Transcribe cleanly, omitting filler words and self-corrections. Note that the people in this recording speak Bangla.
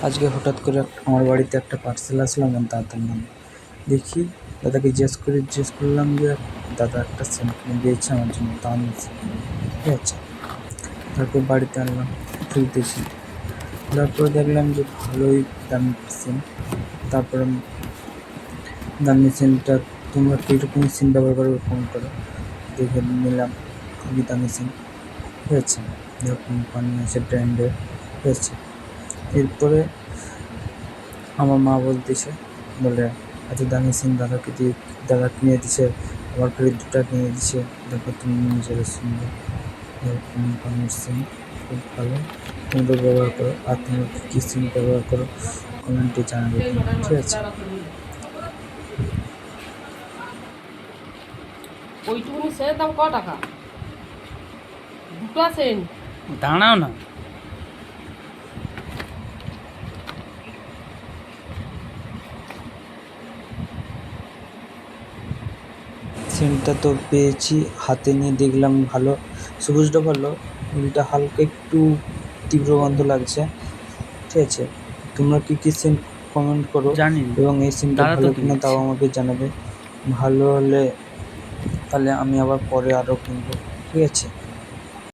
আজকে হঠাৎ করে আমার বাড়িতে একটা পার্সেল আসলো আমার দাদার নামে। দেখি দাদাকে জিজ্ঞেস করলাম যে দাদা একটা সেন্ট কিনে দিয়েছে আমার জন্য, দামি সেন্ট, ঠিক আছে। তারপর বাড়িতে আনলাম, খুলতেছি, তারপরে দেখলাম যে ভালোই দামি সেন্ট। তারপরে দামি সেন্টটা তোমরা কীরকম সেন্ট ব্যবহার করো কমেন্ট করো। দেখে নিলাম খুবই দামি সেন্ট, ঠিক আছে, কোম্পানি আছে ব্র্যান্ডের, ঠিক আছে। এরপরে আমার মা বলতেছে, বলে এত দামি সেন্ট দাদা কিনে দিছে, আমার ফের দুটা কিনে দিছে, দেখো তুমি নিজেরা সুন্দর কোম্পানির সেন্ট, খুব ভালো, তোমরা ব্যবহার করো। আর তোমরা কী সেন্ট ব্যবহার করো কমেন্টে জানাবে, ঠিক আছে। ওইটুকুনি সেন্টের দাম কত টাকা? দুটো সেন্ট। দাঁড়াও না, সেন্টটা তো পেয়েছি, হাতে নিয়ে দেখলাম ভালো, সবুজটা ভালো, নীলটা হালকা একটু তীব্র গন্ধ লাগছে, ঠিক আছে। তোমরা কী সেন্ট কমেন্ট করো, জানি এবং এই সেন্টটা দাদা তো ভালো কিনা তাও দিয়েছে। আমাকে জানাবে। ভালো হলে তাহলে আমি আবার পরে আরও কিনবো, ঠিক আছে।